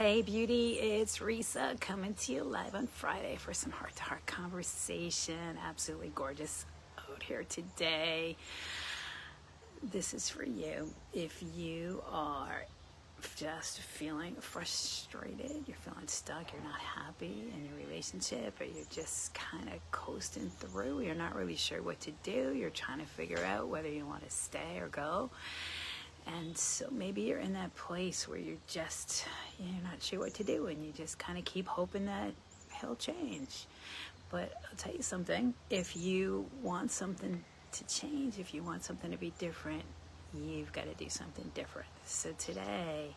Hey beauty, it's Risa coming to you live on Friday for some heart-to-heart conversation. Absolutely gorgeous out here today. This is for you. If you are just feeling frustrated, you're feeling stuck, you're not happy in your relationship, or you're just kind of coasting through, you're not really sure what to do, you're trying to figure out whether you want to stay or go. And so maybe you're in that place where you're not sure what to do, and you just kind of keep hoping that he'll change. But I'll tell you something, if you want something to change, if you want something to be different, you've got to do something different. So today,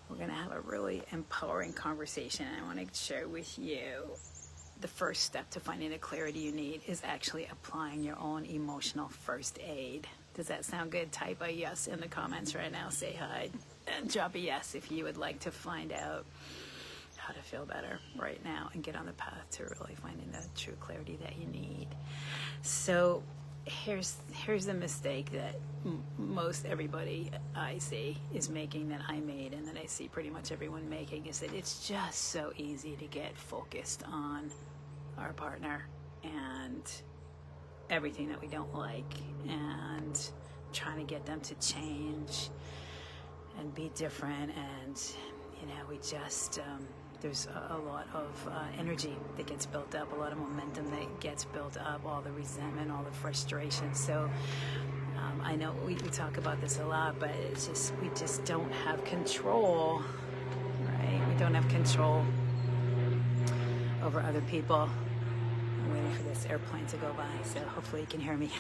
we're going to have a really empowering conversation. I want to share with you the first step to finding the clarity you need is actually applying your own emotional first aid. Does that sound good? Type a yes in the comments right now. Say hi and drop a yes if you would like to find out how to feel better right now and get on the path to really finding the true clarity that you need. So here's the mistake that most everybody I see is making, that I made, and that I see pretty much everyone making, is that it's just so easy to get focused on our partner and everything that we don't like, and trying to get them to change and be different. And we just there's a lot of energy that gets built up, a lot of momentum that gets built up, all the resentment, all the frustration. So I know we talk about this a lot, but it's just, we just don't have control, right? We don't have control over other people. I'm waiting for this airplane to go by, so hopefully you can hear me.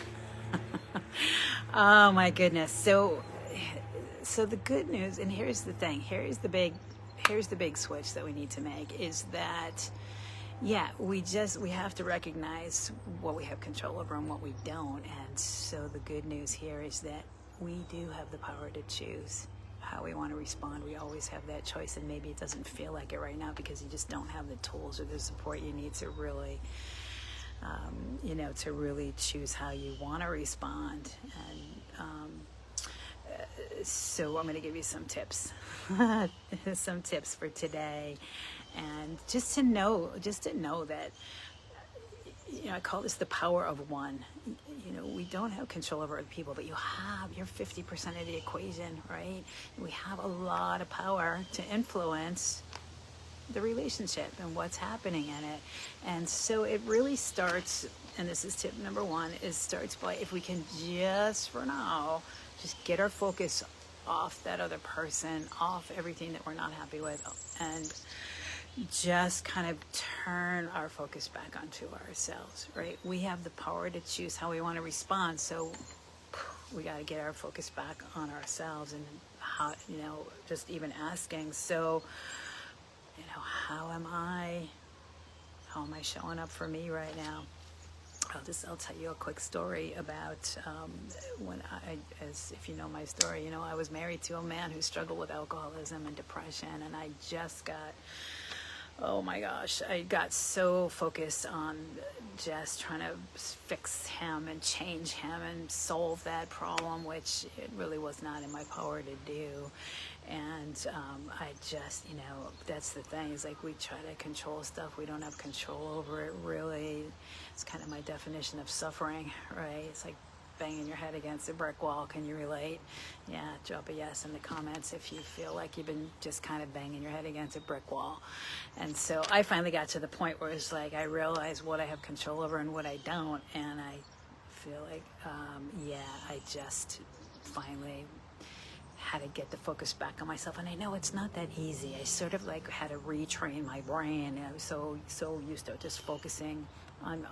Oh my goodness. So the good news, and here's the thing, here's the big switch that we need to make, is that we have to recognize what we have control over and what we don't. And so the good news here is that we do have the power to choose how we want to respond. We always have that choice, and maybe it doesn't feel like it right now because you just don't have the tools or the support you need to really to really choose how you want to respond. And so I'm going to give you some tips, some tips for today, and just to know that, I call this the power of one. We don't have control over other people, but you're 50% of the equation, right? We have a lot of power to influence the relationship and what's happening in it. And so it really starts, and this is tip number one, starts by, if we can just for now just get our focus off that other person, off everything that we're not happy with, and just kind of turn our focus back onto ourselves, right? We have the power to choose how we want to respond. So we got to get our focus back on ourselves, and how, just even asking, so how am I showing up for me right now? I'll tell you a quick story about when if you know my story, I was married to a man who struggled with alcoholism and depression, and I just got, oh my gosh, I got so focused on just trying to fix him and change him and solve that problem, which it really was not in my power to do. And I just, that's the thing, is like, we try to control stuff we don't have control over. It really, it's kind of my definition of suffering, right? It's like banging your head against a brick wall. Can you relate? Yeah, drop a yes in the comments if you feel like you've been just kind of banging your head against a brick wall. And so I finally got to the point where it's like, I realize what I have control over and what I don't. And I feel like, I just finally had to get the focus back on myself. And I know it's not that easy. I sort of like had to retrain my brain. I was so used to just focusing on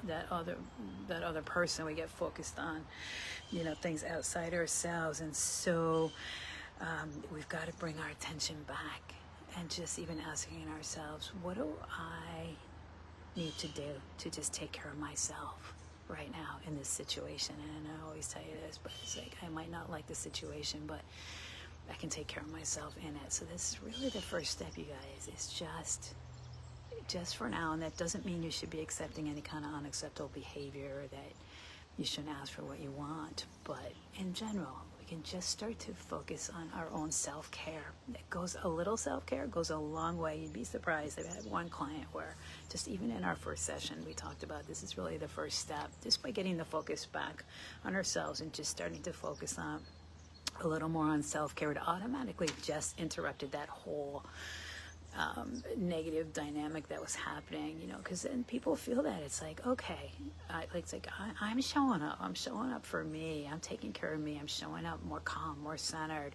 that other person. We get focused on things outside ourselves, and so we've got to bring our attention back and just even asking ourselves, what do I need to do to just take care of myself right now in this situation? And I always tell you this, but it's like, I might not like the situation, but I can take care of myself in it. So this is really the first step, you guys. It's just for now, and that doesn't mean you should be accepting any kind of unacceptable behavior, or that you shouldn't ask for what you want. But in general, we can just start to focus on our own self-care. A little self-care goes a long way. You'd be surprised. I had one client where just even in our first session, we talked about this is really the first step, just by getting the focus back on ourselves and just starting to focus on a little more on self-care. It automatically just interrupted that whole negative dynamic that was happening, because then people feel that it's like, okay, I'm showing up. I'm showing up for me. I'm taking care of me. I'm showing up more calm, more centered.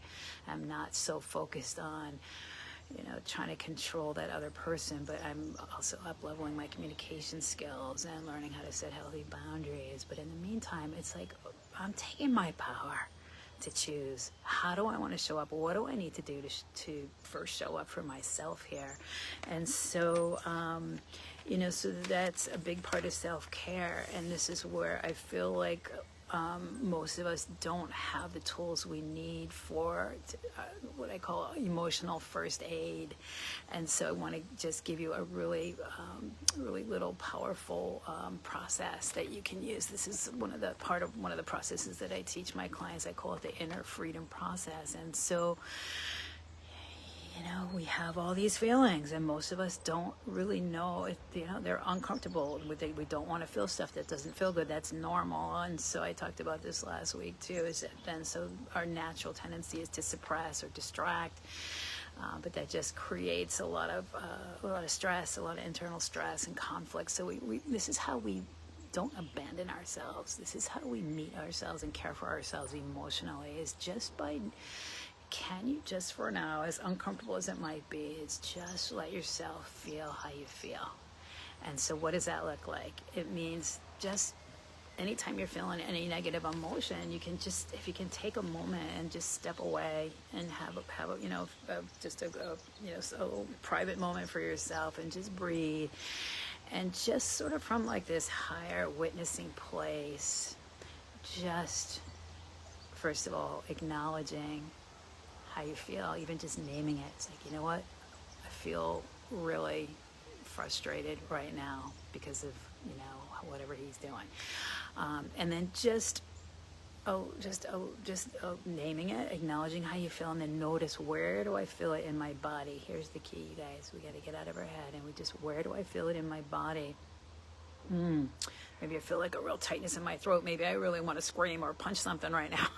I'm not so focused on, trying to control that other person, but I'm also up-leveling my communication skills and learning how to set healthy boundaries. But in the meantime, it's like I'm taking my power to choose. How do I want to show up? What do I need to do to first show up for myself here? And so, so that's a big part of self-care. And this is where I feel like most of us don't have the tools we need for what I call emotional first aid. And so I want to just give you a really little powerful process that you can use. This is one of the processes that I teach my clients. I call it the inner freedom process. And so, we have all these feelings, and most of us don't really know if, they're uncomfortable. We don't want to feel stuff that doesn't feel good. That's normal. And so I talked about this last week too, so our natural tendency is to suppress or distract. But that just creates a lot of stress, a lot of internal stress and conflict. So this is how we don't abandon ourselves. This is how we meet ourselves and care for ourselves emotionally, is just by, can you just for now, as uncomfortable as it might be, is just let yourself feel how you feel. And so what does that look like? It means just anytime you're feeling any negative emotion, you can just, if you can take a moment and just step away and have a private moment for yourself and just breathe, and just sort of from like this higher witnessing place, just first of all acknowledging how you feel, even just naming it. It's like, you know what, I feel really frustrated right now because of whatever he's doing, and then just naming it, acknowledging how you feel, and then notice, where do I feel it in my body? Here's the key, you guys. We got to get out of our head, and where do I feel it in my body? Maybe I feel like a real tightness in my throat. Maybe I really want to scream or punch something right now.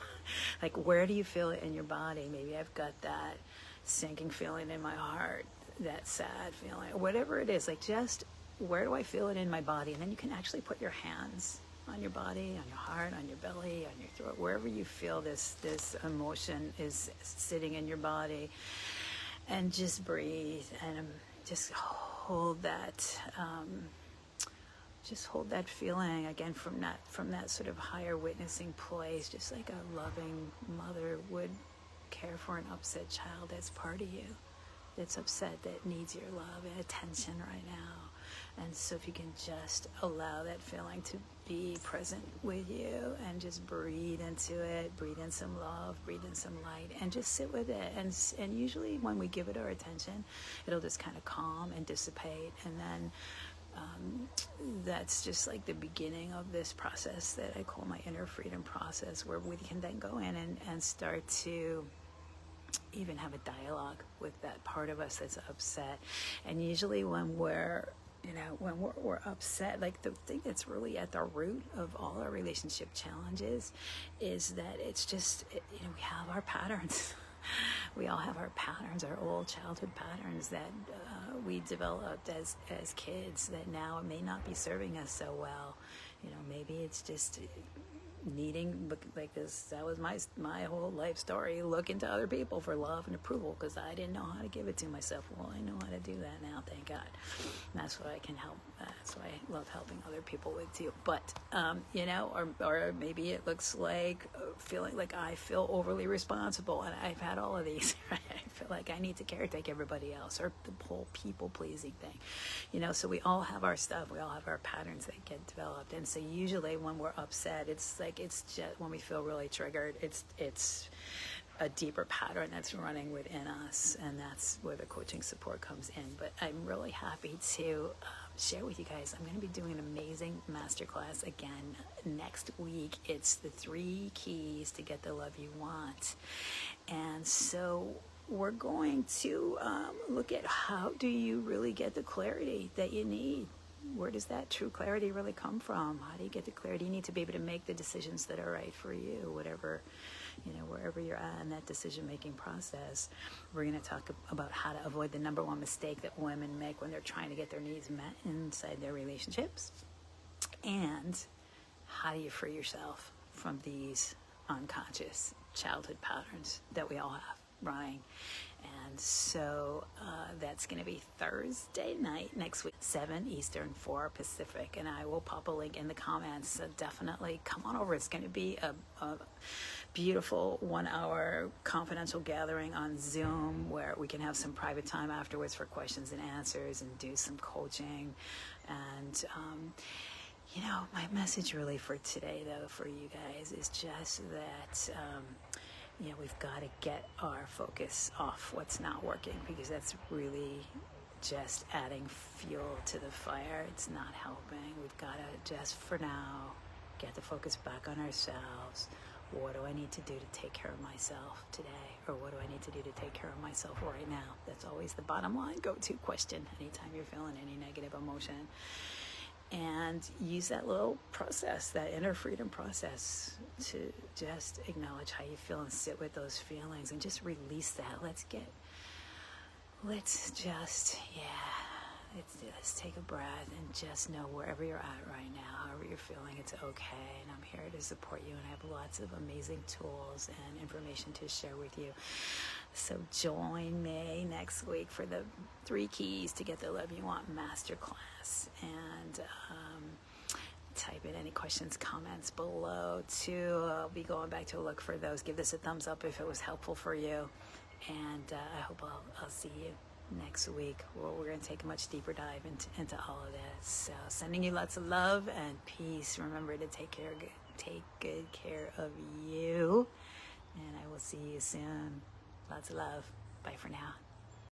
Like, where do you feel it in your body? Maybe I've got that sinking feeling in my heart, that sad feeling, or whatever it is. Like, just where do I feel it in my body? And then you can actually put your hands on your body, on your heart, on your belly, on your throat, wherever you feel this emotion is sitting in your body, and just breathe and just hold that. Just hold that feeling again from that sort of higher witnessing place, just like a loving mother would care for an upset child that's part of you, that's upset, that needs your love and attention right now. And so if you can just allow that feeling to be present with you and just breathe into it, breathe in some love, breathe in some light, and just sit with it. And usually when we give it our attention, it'll just kind of calm and dissipate. And then that's just like the beginning of this process that I call my inner freedom process, where we can then go in and start to even have a dialogue with that part of us that's upset. And usually when we're upset, like the thing that's really at the root of all our relationship challenges is that it's just, we have our patterns. We all have our patterns, our old childhood patterns that we developed as kids that now may not be serving us so well. Maybe it's just needing, like this, that was my whole life story, looking to other people for love and approval because I didn't know how to give it to myself. Well, I know how to do that now, thank God. And that's what I can help. That's why I love helping other people with too. But or maybe it looks like feeling like I feel overly responsible, and I've had all of these. Right? I feel like I need to caretake everybody else, or the whole people pleasing thing. So we all have our stuff. We all have our patterns that get developed, and so usually when we're upset, it's just when we feel really triggered, it's a deeper pattern that's running within us, and that's where the coaching support comes in. But I'm really happy to share with you guys, I'm going to be doing an amazing masterclass again next week. It's the 3 keys to get the love you want. And so we're going to look at how do you really get the clarity that you need. Where does that true clarity really come from? How do you get the clarity you need to be able to make the decisions that are right for you, whatever, wherever you're at in that decision-making process? We're going to talk about how to avoid the number one mistake that women make when they're trying to get their needs met inside their relationships. And how do you free yourself from these unconscious childhood patterns that we all have running? And so that's going to be Thursday night next week, 7 Eastern, 4 Pacific. And I will pop a link in the comments. So definitely come on over. It's going to be a beautiful 1-hour confidential gathering on Zoom where we can have some private time afterwards for questions and answers and do some coaching. And, my message really for today, though, for you guys is just that, we've got to get our focus off what's not working, because that's really just adding fuel to the fire. It's not helping. We've got to just, for now, get the focus back on ourselves. What do I need to do to take care of myself today? Or what do I need to do to take care of myself right now? That's always the bottom line go-to question anytime you're feeling any negative emotion. And use that little process, that inner freedom process, to just acknowledge how you feel and sit with those feelings and just release that. Let's take a breath and just know wherever you're at right now, however you're feeling, it's okay. And I'm here to support you, and I have lots of amazing tools and information to share with you. So join me next week for the 3 keys to get the love you want masterclass. And type in any questions, comments below too. I'll be going back to look for those. Give this a thumbs up if it was helpful for you. And I hope I'll see you next week. Well, we're going to take a much deeper dive into all of this. So sending you lots of love and peace. Remember to take good care of you. And I will see you soon. Lots of love. Bye for now.